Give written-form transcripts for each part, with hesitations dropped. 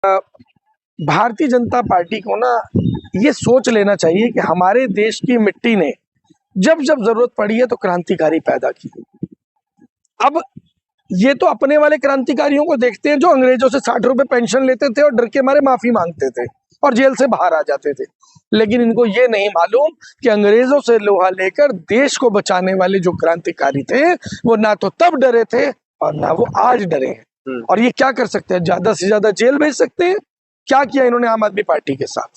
Bharatiya Janata party को ना ये सोच लेना चाहिए कि हमारे देश की मिट्टी ने जब जब जरूरत पड़ी है तो क्रांतिकारी पैदा की। अब ये तो अपने वाले क्रांतिकारियों को देखते हैं जो अंग्रेजों से 60 रुपए पेंशन लेते थे और डर के मारे माफी मांगते थे और जेल से बाहर आ जाते थे। लेकिन इनको ये नहीं मालूम कि अंग्रेजों से लोहा लेकर देश को बचाने वाले जो क्रांतिकारी थे वो ना तो तब डरे थे और ना वो आज डरे हैं। और ये क्या कर सकते हैं, ज्यादा से ज्यादा जेल भेज सकते हैं। क्या किया इन्होंने आम आदमी पार्टी के साथ?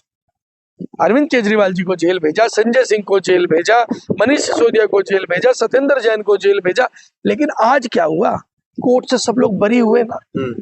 अरविंद केजरीवाल जी को जेल भेजा, संजय सिंह को जेल भेजा, मनीष सिसोदिया को जेल भेजा, सत्येंद्र जैन को जेल भेजा। लेकिन आज क्या हुआ? कोर्ट से सब लोग बरी हुए ना।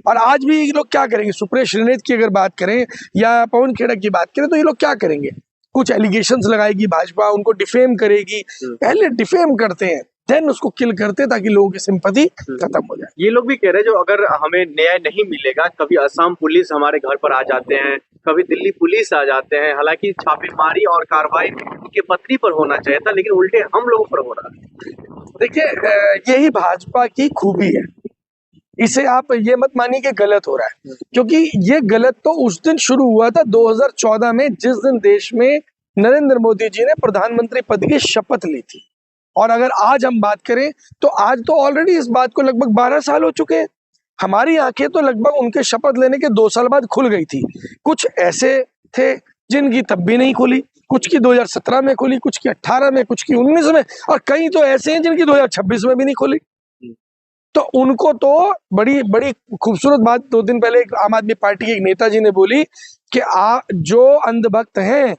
और आज भी ये लोग क्या करेंगे? सुप्रिया श्रीनेत की अगर बात करें या पवन खेड़ा की बात करें तो ये लोग क्या करेंगे? कुछ एलिगेशंस लगाएगी भाजपा, उनको डिफेम करेगी। पहले डिफेम करते हैं, देन उसको किल करते हैं ताकि लोगों की सिंपैथी खत्म हो जाए। ये लोग भी कह रहे हैं जो अगर हमें न्याय नहीं मिलेगा, कभी असम पुलिस हमारे घर पर आ जाते हैं, कभी दिल्ली पुलिस आ जाते हैं। हालांकि छापेमारी और कार्रवाई उनके पत्नी पर होना चाहिए था, लेकिन उल्टे हम लोगों पर हो रहा है। देखिए, यही भाजपा की खूबी है। इसे आप ये मत मानिए कि गलत हो रहा है, क्योंकि ये गलत तो उस दिन शुरू हुआ था 2014 में, जिस दिन देश में नरेंद्र मोदी जी ने प्रधानमंत्री पद की शपथ ली थी। और अगर आज हम बात करें तो आज तो ऑलरेडी इस बात को लगभग 12 साल हो चुके हैं। हमारी आंखें तो लगभग उनके शपथ लेने के 2 साल बाद खुल गई थी। कुछ ऐसे थे जिनकी तब भी नहीं खुली, कुछ की 2017 में खुली, कुछ की 18 में, कुछ की 19 में, और कई तो ऐसे हैं जिनकी 2026 में भी नहीं खुली। तो उनको तो बड़ी बड़ी खूबसूरत बात 2 दिन पहले एक आम आदमी पार्टी के एक नेताजी ने बोली कि जो अंधभक्त हैं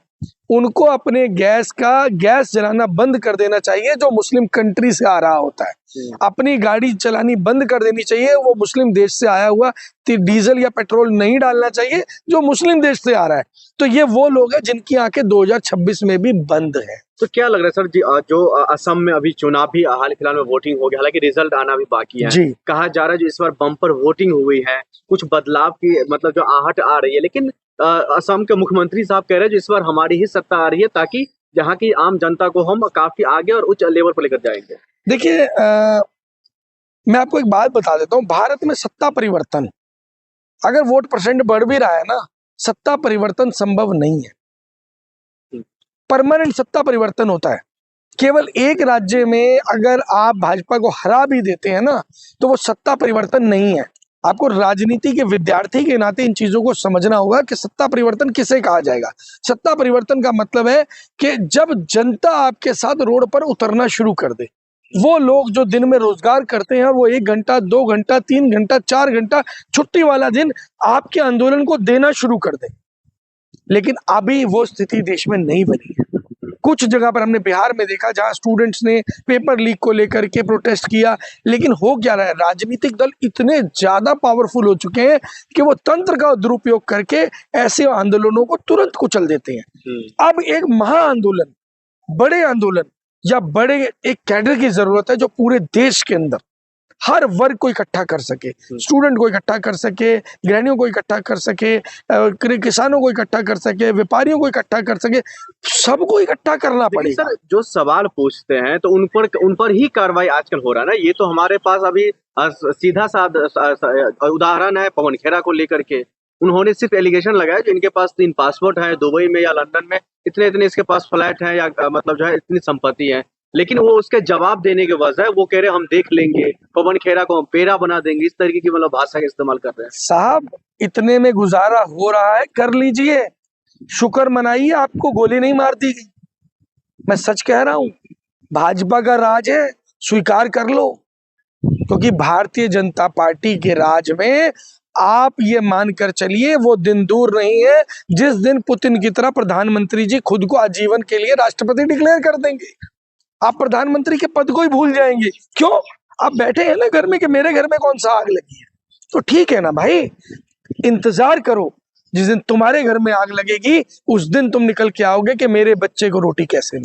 उनको अपने गैस जलाना बंद कर देना चाहिए जो मुस्लिम कंट्री से आ रहा होता है। अपनी गाड़ी चलानी बंद कर देनी चाहिए, वो मुस्लिम देश से आया हुआ डीजल या पेट्रोल नहीं डालना चाहिए जो मुस्लिम देश से आ रहा है। तो ये वो लोग हैं जिनकी आंखें 2026 में भी बंद है। तो क्या लग रहा है सर जी, जो असम में अभी चुनाव भी हाल फिलहाल में वोटिंग हो गया, हालांकि रिजल्ट आना भी बाकी है जी। कहा जा रहा है जो इस बार बम्पर वोटिंग हुई है, कुछ बदलाव की मतलब जो आहट आ रही है, लेकिन असम के मुख्यमंत्री साहब कह रहे हैं जो इस बार हमारी ही सत्ता आ रही है ताकि जहाँ की आम जनता को हम काफी आगे और उच्च लेवल पर लेकर जाएंगे। देखिए, मैं आपको एक बात बता देता हूँ। भारत में सत्ता परिवर्तन, अगर वोट परसेंट बढ़ भी रहा है ना, सत्ता परिवर्तन संभव नहीं है। परमानेंट सत्ता परिवर्तन होता है। केवल एक राज्य में अगर आप भाजपा को हरा भी देते हैं ना तो वो सत्ता परिवर्तन नहीं है। आपको राजनीति के विद्यार्थी के नाते इन चीजों को समझना होगा कि सत्ता परिवर्तन किसे कहा जाएगा। सत्ता परिवर्तन का मतलब है कि जब जनता आपके साथ रोड पर उतरना शुरू कर दे, वो लोग जो दिन में रोजगार करते हैं वो 1 घंटा, 2 घंटा, 3 घंटा, 4 घंटा छुट्टी वाला दिन आपके आंदोलन को देना शुरू कर दे। लेकिन अभी वो स्थिति देश में नहीं बनी है। कुछ जगह पर हमने बिहार में देखा जहां स्टूडेंट्स ने पेपर लीक को लेकर के प्रोटेस्ट किया, लेकिन हो क्या रहा है? राजनीतिक दल इतने ज्यादा पावरफुल हो चुके हैं कि वो तंत्र का दुरुपयोग करके ऐसे आंदोलनों को तुरंत कुचल देते हैं। अब एक महा आंदोलन, बड़े आंदोलन या बड़े एक कैडर की जरूरत है जो पूरे देश के अंदर हर वर्ग को इकट्ठा कर सके, स्टूडेंट को इकट्ठा कर सके, गृहिणियों को इकट्ठा कर सके, किसानों को इकट्ठा कर सके, व्यापारियों को इकट्ठा कर सके, सबको इकट्ठा करना पड़ेगा। सर, जो सवाल पूछते हैं तो उन पर ही कार्रवाई आजकल हो रहा है ना। ये तो हमारे पास अभी सीधा सा उदाहरण है पवन खेड़ा को लेकर के। उन्होंने सिर्फ एलिगेशन लगाया जो इनके पास 3 पासपोर्ट है, दुबई में या लंदन में इतने इतने इसके पास फ्लैट है या मतलब जो है इतनी संपत्ति है, लेकिन वो उसके जवाब देने के वजह वो कह रहे हम देख लेंगे, पवन खेड़ा को हम पेड़ा बना देंगे, इस तरीके की मतलब भाषा का इस्तेमाल कर रहे हैं। साहब, इतने में गुजारा हो रहा है, कर लीजिए, शुक्र मनाइए आपको गोली नहीं मार दी गई। मैं सच कह रहा हूं, भाजपा का राज है, स्वीकार कर लो। क्योंकि भारतीय जनता पार्टी के राज में आप ये मानकर चलिए वो दिन दूर नहीं है जिस दिन पुतिन की तरह प्रधानमंत्री जी खुद को आजीवन के लिए राष्ट्रपति डिक्लेयर कर देंगे। आप प्रधानमंत्री के पद को ही भूल जाएंगे। क्यों? आप बैठे हैं ना घर में कि मेरे घर में कौन सा आग लगी है। तो ठीक है ना भाई, इंतजार करो, जिस दिन तुम्हारे घर में आग लगेगी उस दिन तुम निकल के आओगे कि मेरे बच्चे को रोटी कैसे मिले।